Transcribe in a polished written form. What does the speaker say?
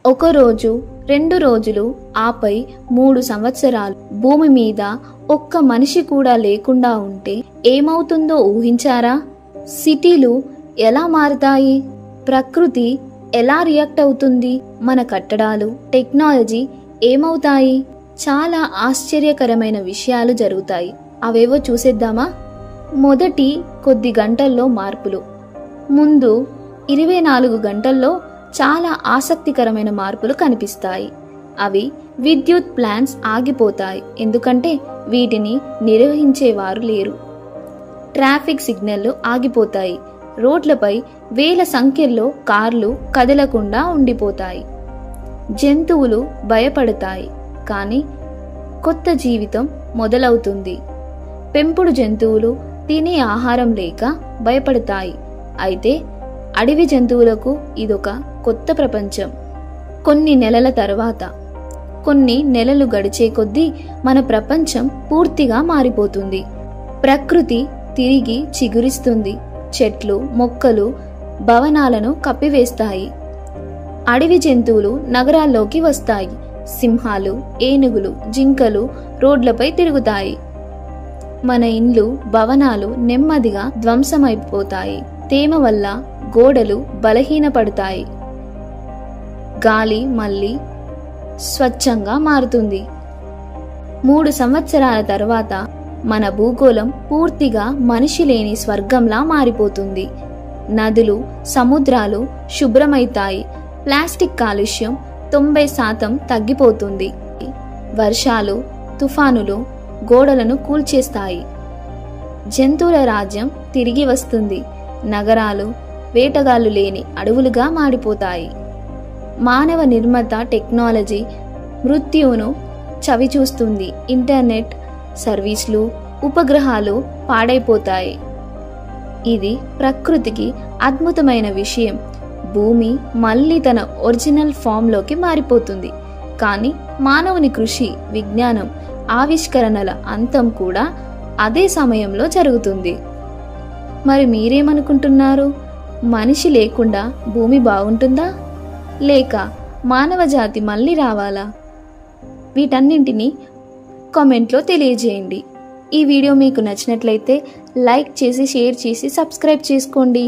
ఒక రోజు, 2 రోజులు, ఆపై 3 సంవత్సరాలు భూమి మీద ఒక్క మనిషి కూడా లేకుండా ఉంటే ఏమవుతుందో ఊహించారా? సిటీలు ఎలా మారుతాయి? ప్రకృతి ఎలా రియాక్ట్ అవుతుంది? మన కట్టడాలు, టెక్నాలజీ ఏమవుతాయి? చాలా ఆశ్చర్యకరమైన విషయాలు జరుగుతాయి. అవేవో చూసేద్దామా? మొదటి కొద్ది గంటల్లో మార్పులు. ముందు 24 గంటల్లో చాలా ఆసక్తికరమైన మార్పులు కనిపిస్తాయి. అవి విద్యుత్ ప్లాంట్స్ ఆగిపోతాయి, ఎందుకంటే వీటిని నిర్వహించేవారు లేరు. ట్రాఫిక్ సిగ్నల్లు ఆగిపోతాయి. రోడ్లపై వేల సంఖ్యలో కార్లు కదలకుండా ఉండిపోతాయి. జంతువులు భయపడతాయి, కానీ కొత్త జీవితం మొదలవుతుంది. పెంపుడు జంతువులు తినే ఆహారం లేక భయపడతాయి. అయితే అడవి జంతువులకు ఇదొక కొత్త ప్రపంచం. కొన్ని నెలల తర్వాత, కొన్ని నెలలు గడిచే కొద్దీ మన ప్రపంచం పూర్తిగా మారిపోతుంది. ప్రకృతి తిరిగి చిగురిస్తుంది. చెట్లు, మొక్కలు భవనాలను కప్పివేస్తాయి. అడవి జంతువులు నగరాల్లోకి వస్తాయి. సింహాలు, ఏనుగులు, జింకలు రోడ్లపై తిరుగుతాయి. మన ఇండ్లు, భవనాలు నెమ్మదిగా ధ్వంసమైపోతాయి. తేమ వల్ల గోడలు బలహీనపడతాయి. గాలి మళ్ళీ స్వచ్ఛంగా మారుతుంది. 3 సంవత్సరాల తర్వాత మన భూగోళం పూర్తిగా మనిషి లేని స్వర్గంలా మారిపోతుంది. నదులు, సముద్రాలు శుభ్రమైతాయి. ప్లాస్టిక్ కాలుష్యం 90% తగ్గిపోతుంది. వర్షాలు, తుఫానులు గోడలను కూల్చేస్తాయి. జంతువుల రాజ్యం తిరిగి వస్తుంది. నగరాలు వేటగాళ్లు లేని అడవులుగా మాడిపోతాయి. మానవ నిర్మిత టెక్నాలజీ మృత్యువును చవిచూస్తుంది. ఇంటర్నెట్ సర్వీసులు, ఉపగ్రహాలు పాడైపోతాయి. ఇది ప్రకృతికి అద్భుతమైన విషయం. భూమి మళ్ళీ తన ఒరిజినల్ ఫామ్లోకి మారిపోతుంది. కానీ మానవుని కృషి, విజ్ఞానం, ఆవిష్కరణల అంతం కూడా అదే సమయంలో జరుగుతుంది. మరి మీరేమనుకుంటున్నారు? మనిషి లేకుండా భూమి బాగుంటుందా, లేక మానవ జాతి మళ్ళీ రావాలా? వీటన్నింటినీ కామెంట్లో తెలియజేయండి. ఈ వీడియో మీకు నచ్చినట్లయితే లైక్ చేసి, షేర్ చేసి, సబ్స్క్రైబ్ చేసుకోండి.